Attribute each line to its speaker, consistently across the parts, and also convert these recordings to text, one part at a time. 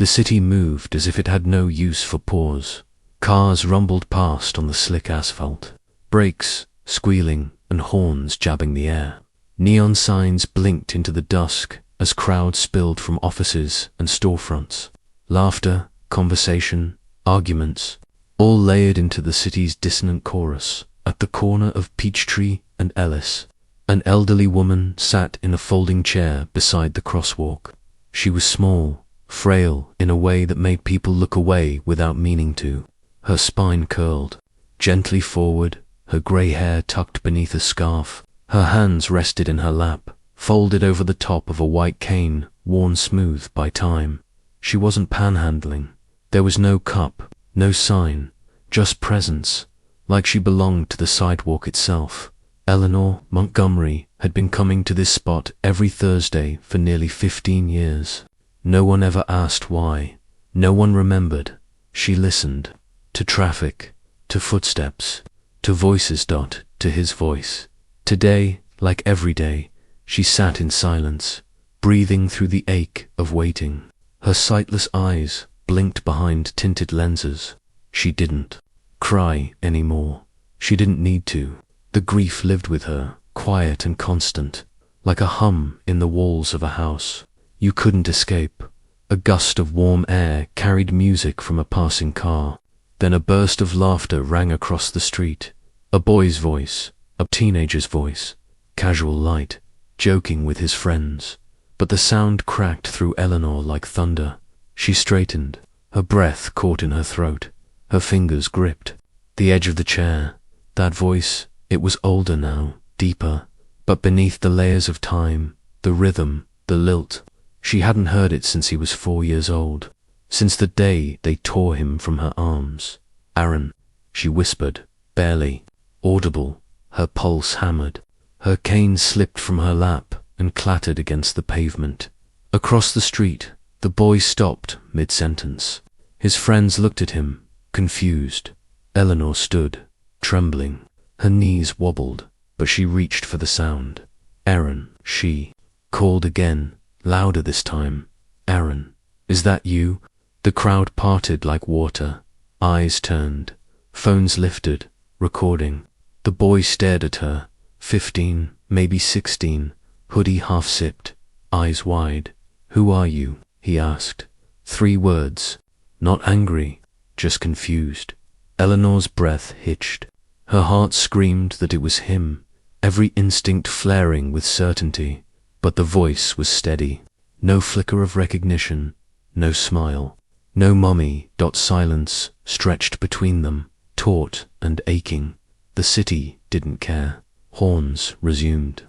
Speaker 1: The city moved as if it had no use for pause. Cars rumbled past on the slick asphalt, brakes squealing and horns jabbing the air. Neon signs blinked into the dusk as crowds spilled from offices and storefronts. Laughter, conversation, arguments, all layered into the city's dissonant chorus. At the corner of Peachtree and Ellis, an elderly woman sat in a folding chair beside the crosswalk. She was small, frail in a way that made people look away without meaning to. Her spine curled gently forward, her grey hair tucked beneath a scarf. Her hands rested in her lap, folded over the top of a white cane worn smooth by time. She wasn't panhandling. There was no cup, no sign, just presence, like she belonged to the sidewalk itself. Eleanor Montgomery had been coming to this spot every Thursday for nearly 15 years. No one ever asked why. No one remembered. She listened to traffic, to footsteps, to voices. To his voice. Today, like every day, she sat in silence, breathing through the ache of waiting. Her sightless eyes blinked behind tinted lenses. She didn't cry anymore. She didn't need to. The grief lived with her, quiet and constant, like a hum in the walls of a house. You couldn't escape. A gust of warm air carried music from a passing car. Then a burst of laughter rang across the street. A boy's voice, a teenager's voice, casual light, joking with his friends. But the sound cracked through Eleanor like thunder. She straightened, her breath caught in her throat. Her fingers gripped the edge of the chair. That voice, it was older now, deeper, but beneath the layers of time, the rhythm, the lilt. She hadn't heard it since he was 4 years old, since the day they tore him from her arms. "Aaron," she whispered, barely audible, her pulse hammered. Her cane slipped from her lap and clattered against the pavement. Across the street, the boy stopped mid-sentence. His friends looked at him, confused. Eleanor stood, trembling. Her knees wobbled, but she reached for the sound. "Aaron," she called again, louder this time. "Aaron, is that you?" The crowd parted like water. Eyes turned. Phones lifted, recording. The boy stared at her, 15, maybe 16, hoodie half-sipped, eyes wide. "Who are you?" he asked. 3 words. Not angry, just confused. Eleanor's breath hitched. Her heart screamed that it was him, every instinct flaring with certainty. But the voice was steady. No flicker of recognition, no smile. No mommy. Silence stretched between them, taut and aching. The city didn't care. Horns resumed.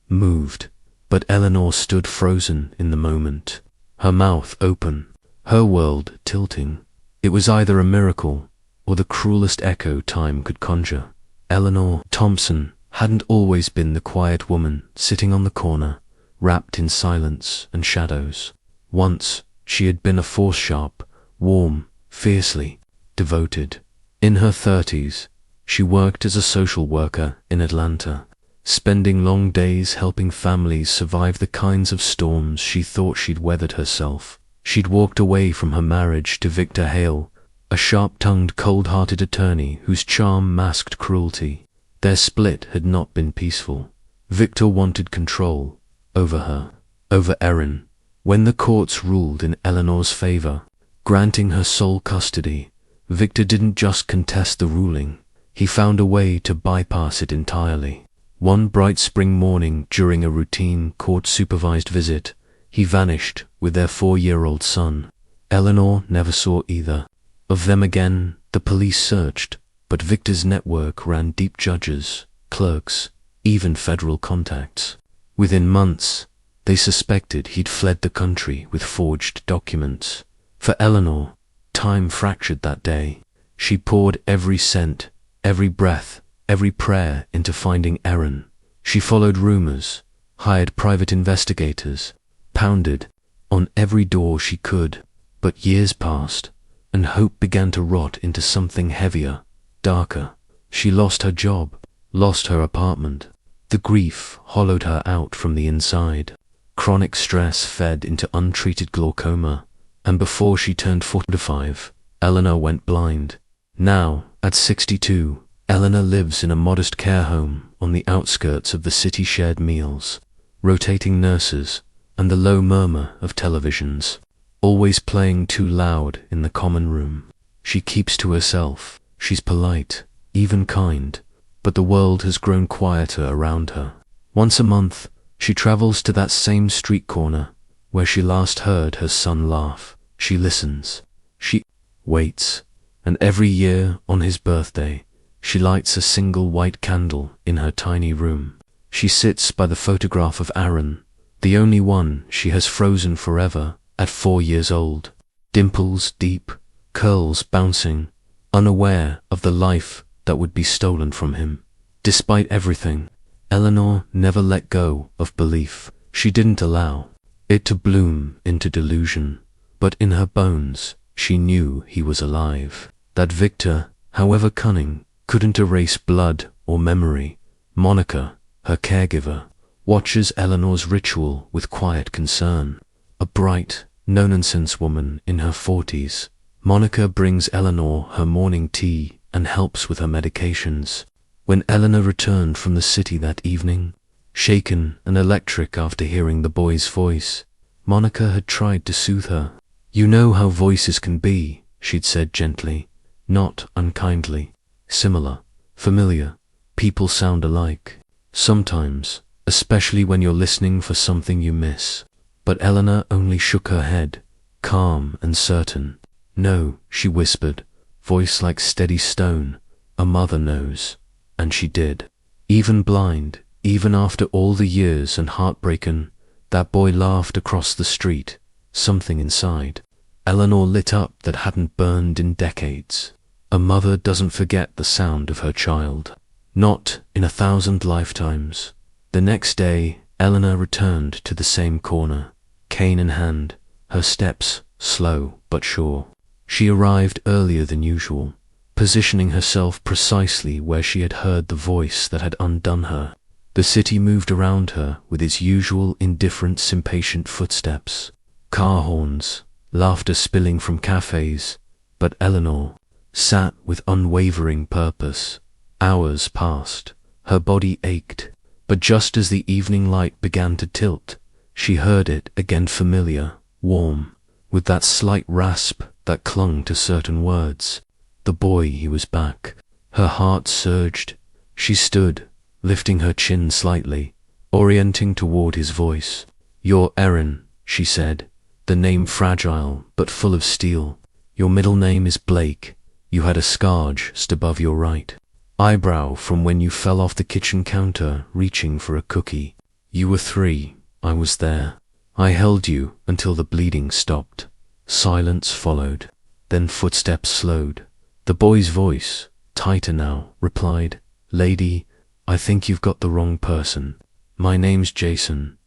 Speaker 1: Moved. But Eleanor stood frozen in the moment, her mouth open, her world tilting. It was either a miracle or the cruelest echo time could conjure. Eleanor Thompson hadn't always been the quiet woman sitting on the corner, wrapped in silence and shadows. Once she had been a force sharp, warm, fiercely devoted. In her 30s, she worked as a social worker in Atlanta, spending long days helping families survive the kinds of storms she thought she'd weathered herself. She'd walked away from her marriage to Victor Hale, a sharp-tongued, cold-hearted attorney whose charm masked cruelty. Their split had not been peaceful. Victor wanted control over her, over Erin. When the courts ruled in Eleanor's favor, granting her sole custody, Victor didn't just contest the ruling. He found a way to bypass it entirely. One bright spring morning during a routine court-supervised visit, he vanished with their 4-year-old son. Eleanor never saw either of them again. The police searched, but Victor's network ran deep. Judges, clerks, even federal contacts. Within months, they suspected he'd fled the country with forged documents. For Eleanor, time fractured that day. She poured every cent, every breath, every prayer into finding Erin. She followed rumors, hired private investigators, pounded on every door she could. But years passed, and hope began to rot into something heavier, darker. She lost her job, lost her apartment. The grief hollowed her out from the inside. Chronic stress fed into untreated glaucoma, and before she turned 45, Eleanor went blind. Now, at 62, Eleanor lives in a modest care home on the outskirts of the city, shared meals, rotating nurses, and the low murmur of televisions, always playing too loud in the common room. She keeps to herself, she's polite, even kind, but the world has grown quieter around her. Once a month, she travels to that same street corner where she last heard her son laugh. She listens, she waits, and every year on his birthday, she lights a single white candle in her tiny room. She sits by the photograph of Aaron, the only one she has frozen forever at 4 years old. Dimples deep, curls bouncing, unaware of the life that would be stolen from him. Despite everything, Eleanor never let go of belief. She didn't allow it to bloom into delusion, but in her bones, she knew he was alive. That Victor, however cunning, couldn't erase blood or memory. Monica, her caregiver, watches Eleanor's ritual with quiet concern. A bright, no-nonsense woman in her 40s, Monica brings Eleanor her morning tea and helps with her medications. When Eleanor returned from the city that evening, shaken and electric after hearing the boy's voice, Monica had tried to soothe her. "You know how voices can be," she'd said gently, not unkindly. "Similar, familiar, people sound alike. Sometimes, especially when you're listening for something you miss." But Eleanor only shook her head, calm and certain. "No," she whispered, voice like steady stone, "a mother knows." And she did. Even blind, even after all the years and heartbroken, that boy laughed across the street, something inside Eleanor lit up that hadn't burned in decades. A mother doesn't forget the sound of her child. Not in 1,000 lifetimes. The next day, Eleanor returned to the same corner, cane in hand, her steps slow but sure. She arrived earlier than usual, positioning herself precisely where she had heard the voice that had undone her. The city moved around her with its usual indifferent, impatient footsteps, car horns, laughter spilling from cafes, but Eleanor sat with unwavering purpose. Hours passed, her body ached, but just as the evening light began to tilt, she heard it again, familiar, warm, with that slight rasp that clung to certain words. The boy, he was back. Her heart surged. She stood, lifting her chin slightly, orienting toward his voice. "You're Erin," she said, the name fragile but full of steel. "Your middle name is Blake. You had a scar just above your right eyebrow from when you fell off the kitchen counter reaching for a cookie. You were 3. I was there. I held you until the bleeding stopped." Silence followed. Then footsteps slowed. The boy's voice, tighter now, replied, "Lady, I think you've got the wrong person. My name's Jason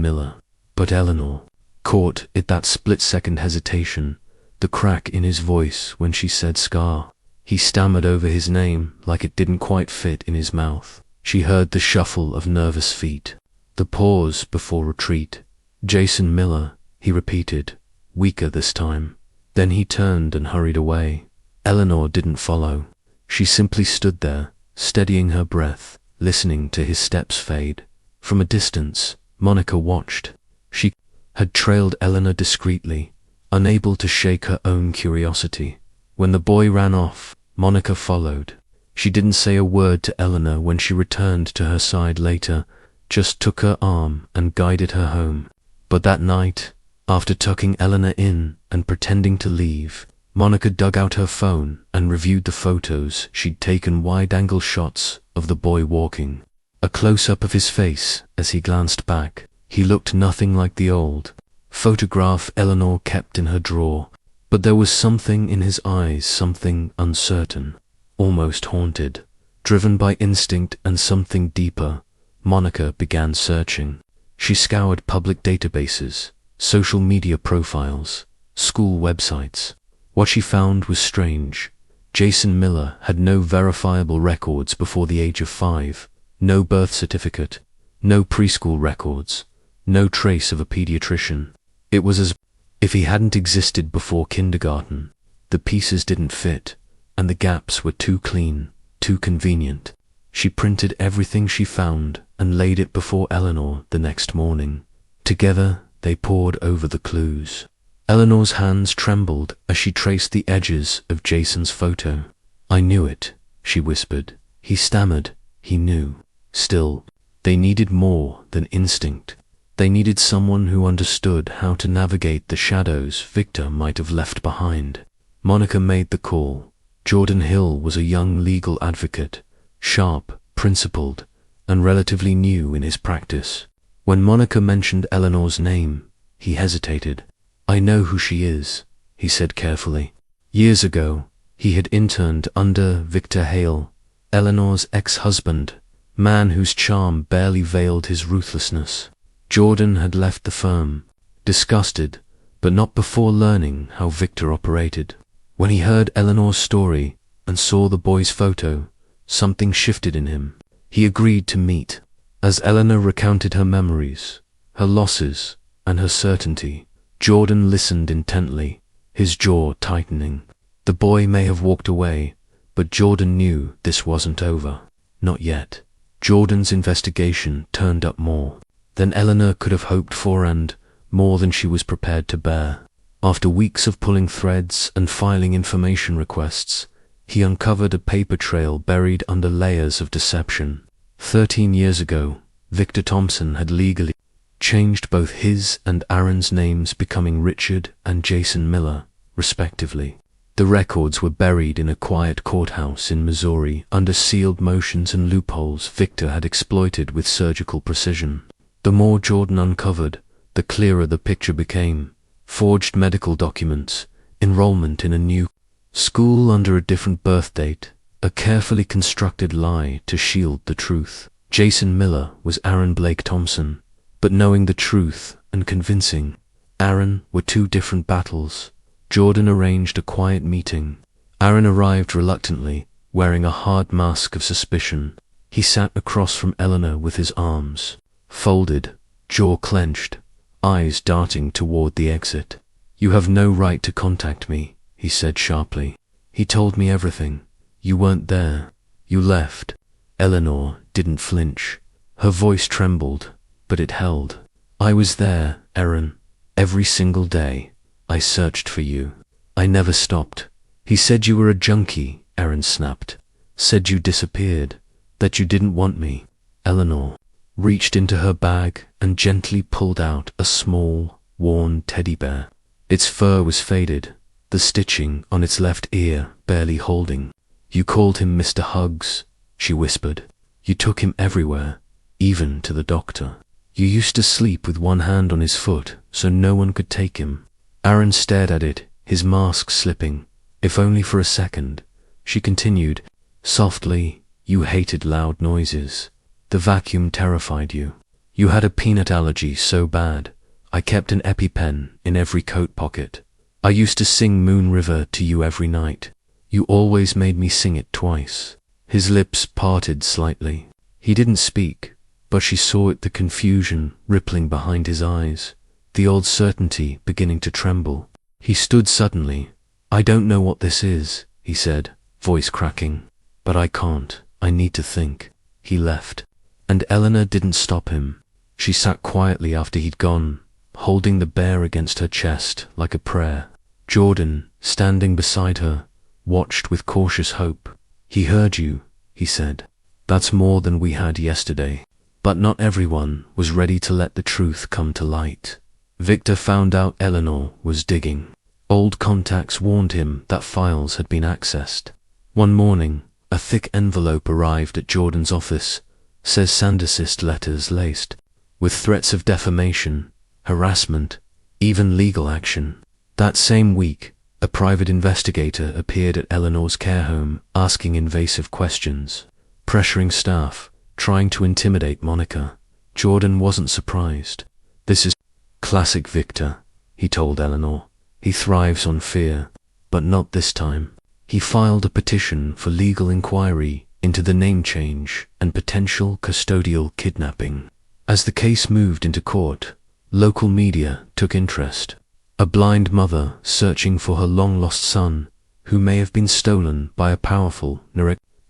Speaker 1: Miller." But Eleanor caught it, that split-second hesitation, the crack in his voice when she said Scar. He stammered over his name like it didn't quite fit in his mouth. She heard the shuffle of nervous feet, the pause before retreat. "Jason Miller," he repeated, weaker this time. Then he turned and hurried away. Eleanor didn't follow. She simply stood there, steadying her breath, listening to his steps fade. From a distance, Monica watched. She had trailed Eleanor discreetly, unable to shake her own curiosity. When the boy ran off, Monica followed. She didn't say a word to Eleanor when she returned to her side later, just took her arm and guided her home. But that night, after tucking Eleanor in and pretending to leave, Monica dug out her phone and reviewed the photos she'd taken, wide-angle shots of the boy walking. A close-up of his face as he glanced back. He looked nothing like the old photograph Eleanor kept in her drawer, but there was something in his eyes, something uncertain, almost haunted, driven by instinct and something deeper. Monica began searching. She scoured public databases, social media profiles, school websites. What she found was strange. Jason Miller had no verifiable records before the age of 5, no birth certificate, no preschool records, no trace of a pediatrician. It was as If he hadn't existed before kindergarten, the pieces didn't fit, and the gaps were too clean, too convenient. She printed everything she found and laid it before Eleanor the next morning. Together they pored over the clues. Eleanor's hands trembled as she traced the edges of Jason's photo. "I knew it," she whispered. He stammered. He knew. Still, they needed more than instinct. They needed someone who understood how to navigate the shadows Victor might have left behind. Monica made the call. Jordan Hill was a young legal advocate, sharp, principled, and relatively new in his practice. When Monica mentioned Eleanor's name, he hesitated. "I know who she is," he said carefully. Years ago, he had interned under Victor Hale, Eleanor's ex-husband, man whose charm barely veiled his ruthlessness. Jordan had left the firm, disgusted, but not before learning how Victor operated. When he heard Eleanor's story and saw the boy's photo, something shifted in him. He agreed to meet. As Eleanor recounted her memories, her losses, and her certainty, Jordan listened intently, his jaw tightening. The boy may have walked away, but Jordan knew this wasn't over. Not yet. Jordan's investigation turned up more than Eleanor could have hoped for and more than she was prepared to bear. After weeks of pulling threads and filing information requests, he uncovered a paper trail buried under layers of deception. 13 years ago, Victor Thompson had legally changed both his and Aaron's names, becoming Richard and Jason Miller, respectively. The records were buried in a quiet courthouse in Missouri under sealed motions and loopholes Victor had exploited with surgical precision. The more Jordan uncovered, the clearer the picture became. Forged medical documents, enrollment in a new school under a different birth date, a carefully constructed lie to shield the truth. Jason Miller was Aaron Blake Thompson, but knowing the truth and convincing Aaron were two different battles. Jordan arranged a quiet meeting. Aaron arrived reluctantly, wearing a hard mask of suspicion. He sat across from Eleanor with his arms folded, jaw clenched, eyes darting toward the exit. "You have no right to contact me," he said sharply. "He told me everything. You weren't there. You left." Eleanor didn't flinch. Her voice trembled, but it held. "I was there, Aaron. Every single day. I searched for you. I never stopped." "He said you were a junkie," Aaron snapped. "Said you disappeared. That you didn't want me." Eleanor reached into her bag and gently pulled out a small, worn teddy bear. Its fur was faded, the stitching on its left ear barely holding. "You called him Mr. Hugs," she whispered. "You took him everywhere, even to the doctor. You used to sleep with one hand on his foot so no one could take him." Aaron stared at it, his mask slipping. "If only for a second," she continued softly. "You hated loud noises. The vacuum terrified you. You had a peanut allergy so bad, I kept an EpiPen in every coat pocket. I used to sing Moon River to you every night. You always made me sing it twice." His lips parted slightly. He didn't speak, but she saw it, the confusion rippling behind his eyes, the old certainty beginning to tremble. He stood suddenly. "I don't know what this is," he said, voice cracking. "But I can't. I need to think." He left. And Eleanor didn't stop him. She sat quietly after he'd gone, holding the bear against her chest like a prayer. Jordan, standing beside her, watched with cautious hope. "He heard you," he said. "That's more than we had yesterday." But not everyone was ready to let the truth come to light. Victor found out Eleanor was digging. Old contacts warned him that files had been accessed. One morning, a thick envelope arrived at Jordan's office, says Sandercist letters laced with threats of defamation, harassment, even legal action. That same week, a private investigator appeared at Eleanor's care home, asking invasive questions, pressuring staff, trying to intimidate Monica. Jordan wasn't surprised. "This is classic Victor," he told Eleanor. "He thrives on fear, but not this time." He filed a petition for legal inquiry into the name change and potential custodial kidnapping. As the case moved into court, local media took interest. A blind mother searching for her long-lost son, who may have been stolen by a powerful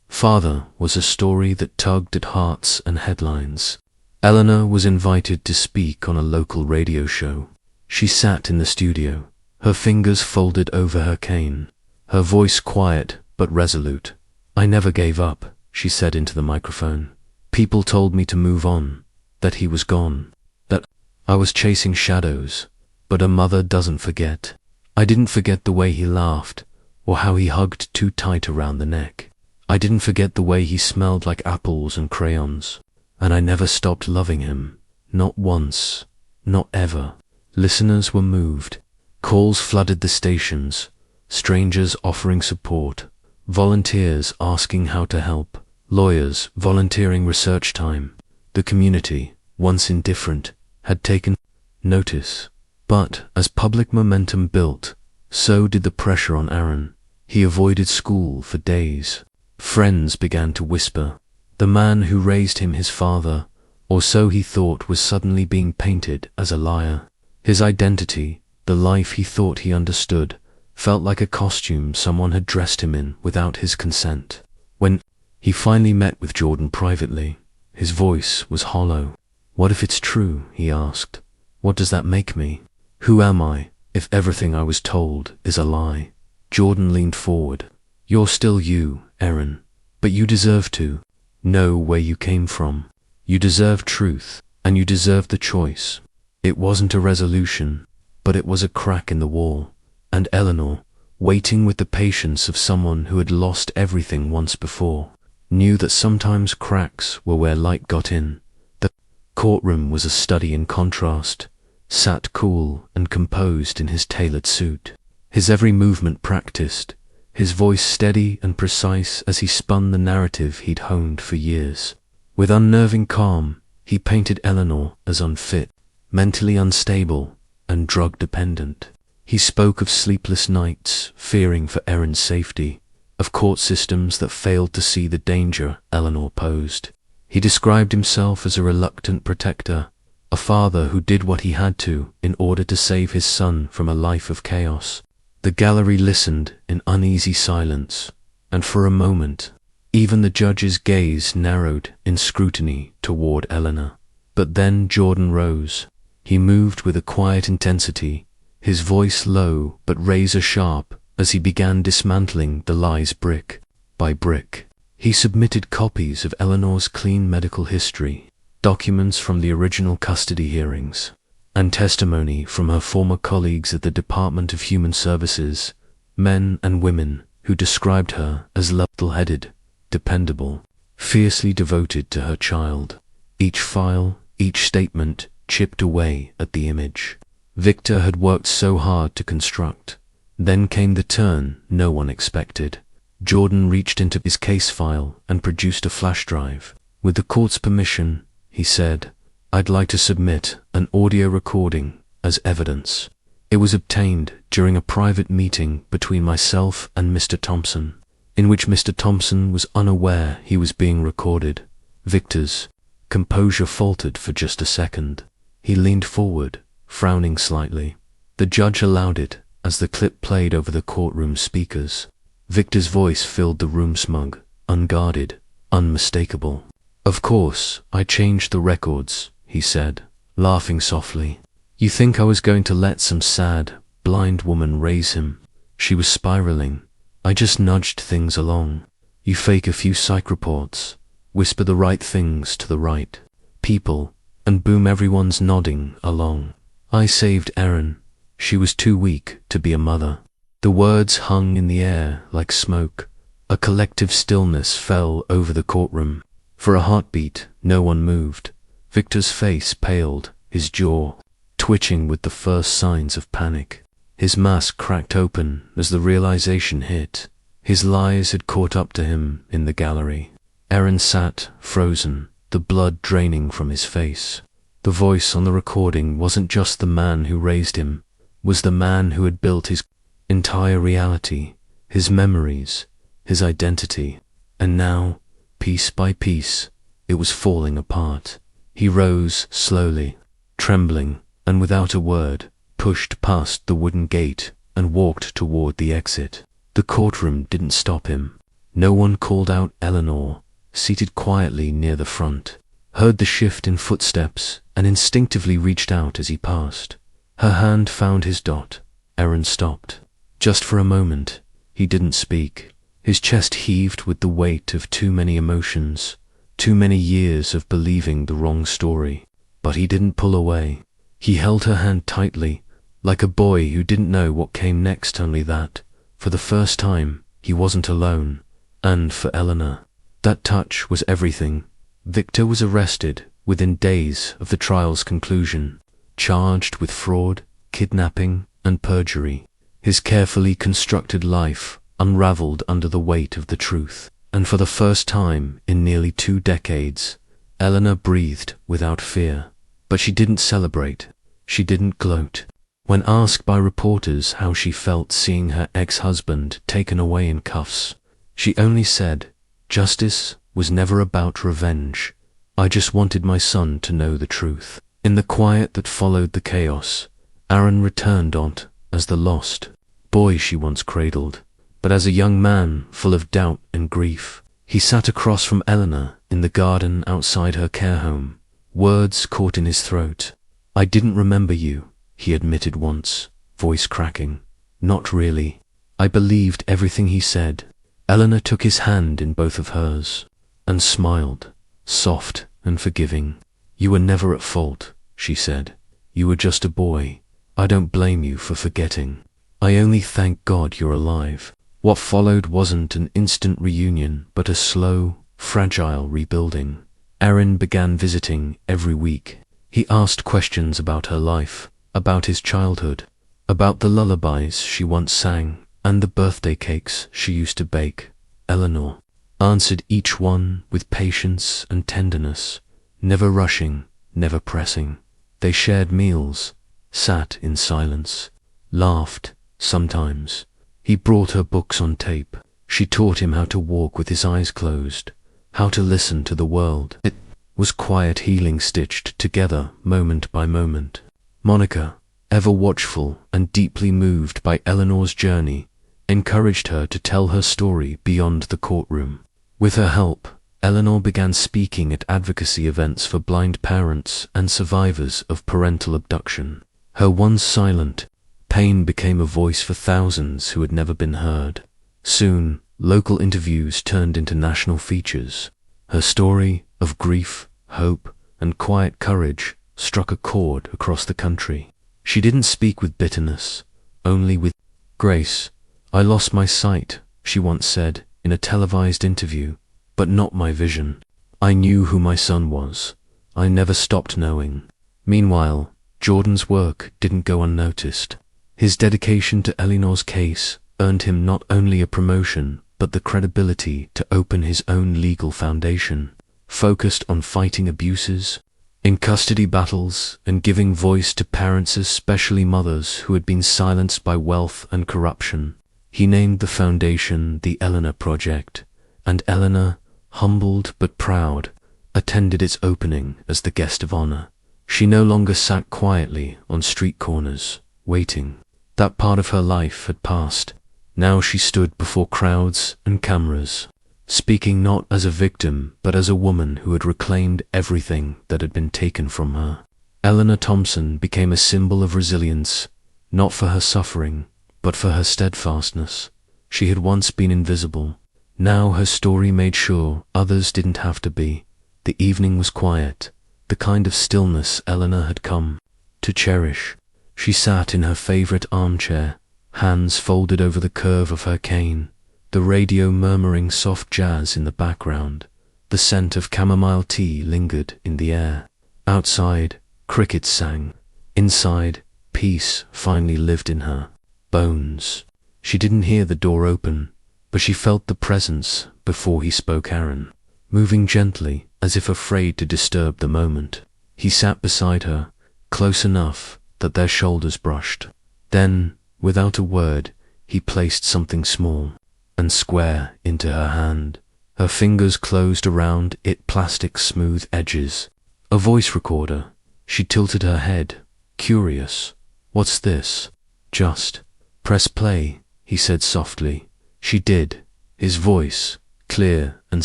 Speaker 1: father, was a story that tugged at hearts and headlines. Eleanor was invited to speak on a local radio show. She sat in the studio, her fingers folded over her cane, her voice quiet but resolute. "I never gave up," she said into the microphone. "People told me to move on, that he was gone, that I was chasing shadows, but a mother doesn't forget. I didn't forget the way he laughed, or how he hugged too tight around the neck. I didn't forget the way he smelled like apples and crayons. And I never stopped loving him, not once, not ever." Listeners were moved. Calls flooded the stations, strangers offering support, volunteers asking how to help, lawyers volunteering research time. The community, once indifferent, had taken notice. But as public momentum built, so did the pressure on Aaron. He avoided school for days. Friends began to whisper. The man who raised him, his father, or so he thought, was suddenly being painted as a liar. His identity, the life he thought he understood, felt like a costume someone had dressed him in without his consent. When he finally met with Jordan privately, his voice was hollow. "What if it's true?" he asked. "What does that make me? Who am I if everything I was told is a lie?" Jordan leaned forward. "You're still you, Aaron, but you deserve to know where you came from. You deserve truth, and you deserve the choice." It wasn't a resolution, but it was a crack in the wall, and Eleanor, waiting with the patience of someone who had lost everything once before, knew that sometimes cracks were where light got in. The courtroom was a study in contrast. Sat cool and composed in his tailored suit, his every movement practiced, his voice steady and precise as he spun the narrative he'd honed for years. With unnerving calm, he painted Eleanor as unfit, mentally unstable, and drug-dependent. He spoke of sleepless nights, fearing for Aaron's safety, of court systems that failed to see the danger Eleanor posed. He described himself as a reluctant protector, a father who did what he had to in order to save his son from a life of chaos. The gallery listened in uneasy silence, and for a moment, even the judge's gaze narrowed in scrutiny toward Eleanor. But then Jordan rose. He moved with a quiet intensity, his voice low but razor-sharp as he began dismantling the lies brick by brick. He submitted copies of Eleanor's clean medical history, documents from the original custody hearings, and testimony from her former colleagues at the Department of Human Services, men and women who described her as level-headed, dependable, fiercely devoted to her child. Each file, each statement chipped away at the image Victor had worked so hard to construct. Then came the turn no one expected. Jordan reached into his case file and produced a flash drive. "With the court's permission," he said, "I'd like to submit an audio recording as evidence." It was obtained during a private meeting between myself and Mr. Thompson, in which Mr. Thompson was unaware he was being recorded. Victor's composure faltered for just a second. He leaned forward, frowning slightly. The judge allowed it as the clip played over the courtroom speakers. Victor's voice filled the room, smug, unguarded, unmistakable. "Of course, I changed the records," he said, laughing softly. "You think I was going to let some sad, blind woman raise him? She was spiraling. I just nudged things along. You fake a few psych reports, whisper the right things to the right people, and boom, everyone's nodding along. I saved Erin. She was too weak to be a mother." The words hung in the air like smoke. A collective stillness fell over the courtroom. For a heartbeat, no one moved. Victor's face paled, his jaw twitching with the first signs of panic. His mask cracked open as the realization hit. His lies had caught up to him in the gallery. Erin sat, frozen, the blood draining from his face. The voice on the recording wasn't just the man who raised him, was the man who had built his entire reality, his memories, his identity. And now, piece by piece, it was falling apart. He rose slowly, trembling, and without a word, pushed past the wooden gate and walked toward the exit. The courtroom didn't stop him. No one called out Eleanor, seated quietly near the front, heard the shift in footsteps and instinctively reached out as he passed. Her hand found his dot. Aaron stopped. Just for a moment, he didn't speak. His chest heaved with the weight of too many emotions, too many years of believing the wrong story. But he didn't pull away. He held her hand tightly, like a boy who didn't know what came next, only that, for the first time, he wasn't alone. And for Eleanor, that touch was everything. Victor was arrested within days of the trial's conclusion, charged with fraud, kidnapping, and perjury. His carefully constructed life unraveled under the weight of the truth, and for the first time in nearly 2 decades, Eleanor breathed without fear. But she didn't celebrate. She didn't gloat. When asked by reporters how she felt seeing her ex-husband taken away in cuffs, she only said, "Justice was never about revenge. I just wanted my son to know the truth." In the quiet that followed the chaos, Aaron returned Aunt as the lost boy she once cradled, but as a young man full of doubt and grief. He sat across from Eleanor in the garden outside her care home, words caught in his throat. "I didn't remember you," he admitted once, voice cracking. "Not really." I believed everything he said. Eleanor took his hand in both of hers and smiled, soft and forgiving. "You were never at fault," she said. "You were just a boy. I don't blame you for forgetting. I only thank God you're alive." What followed wasn't an instant reunion, but a slow, fragile rebuilding. Aaron began visiting every week. He asked questions about her life, about his childhood, about the lullabies she once sang, and the birthday cakes she used to bake. Eleanor answered each one with patience and tenderness, never rushing, never pressing. They shared meals, sat in silence, laughed sometimes. He brought her books on tape. She taught him how to walk with his eyes closed, how to listen to the world. It was quiet healing stitched together moment by moment. Monica, ever watchful and deeply moved by Eleanor's journey, encouraged her to tell her story beyond the courtroom. With her help, Eleanor began speaking at advocacy events for blind parents and survivors of parental abduction. Her once silent pain became a voice for thousands who had never been heard. Soon, local interviews turned into national features. Her story of grief, hope, and quiet courage struck a chord across the country. She didn't speak with bitterness, only with grace. "I lost my sight," she once said in a televised interview, "but not my vision. I knew who my son was. I never stopped knowing." Meanwhile, Jordan's work didn't go unnoticed. His dedication to Eleanor's case earned him not only a promotion, but the credibility to open his own legal foundation, focused on fighting abuses in custody battles and giving voice to parents, especially mothers who had been silenced by wealth and corruption. He named the foundation the Eleanor Project, and Eleanor, humbled but proud, attended its opening as the guest of honor. She no longer sat quietly on street corners, waiting. That part of her life had passed. Now she stood before crowds and cameras, speaking not as a victim, but as a woman who had reclaimed everything that had been taken from her. Eleanor Thompson became a symbol of resilience, not for her suffering, but for her steadfastness. She had once been invisible. Now her story made sure others didn't have to be. The evening was quiet, the kind of stillness Eleanor had come to cherish. She sat in her favorite armchair, hands folded over the curve of her cane, the radio murmuring soft jazz in the background. The scent of chamomile tea lingered in the air. Outside, crickets sang. Inside, peace finally lived in her bones. She didn't hear the door open, but she felt the presence before he spoke. Aaron, moving gently, as if afraid to disturb the moment. He sat beside her, close enough that their shoulders brushed. Then, without a word, he placed something small and square into her hand. Her fingers closed around its plastic smooth edges. A voice recorder. She tilted her head, curious. What's this? Just press play, he said softly. She did. His voice, clear and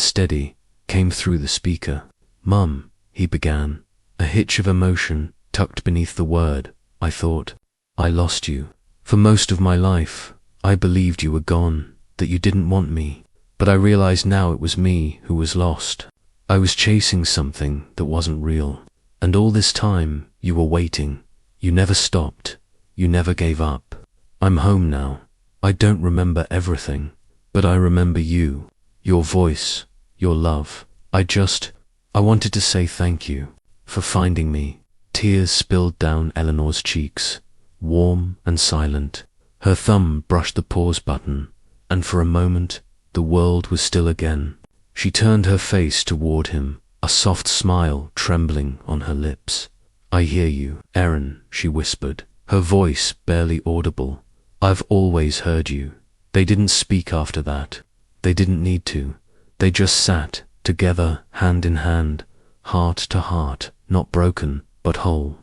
Speaker 1: steady, came through the speaker. Mum, he began, a hitch of emotion tucked beneath the word. I thought, I lost you. For most of my life, I believed you were gone, that you didn't want me. But I realized now it was me who was lost. I was chasing something that wasn't real. And all this time, you were waiting. You never stopped. You never gave up. I'm home now. I don't remember everything, but I remember you, your voice, your love. I wanted to say thank you for finding me. Tears spilled down Eleanor's cheeks, warm and silent. Her thumb brushed the pause button, and for a moment, the world was still again. She turned her face toward him, a soft smile trembling on her lips. I hear you, Erin, she whispered, her voice barely audible. I've always heard you. They didn't speak after that. They didn't need to. They just sat, together, hand in hand, heart to heart, not broken, but whole.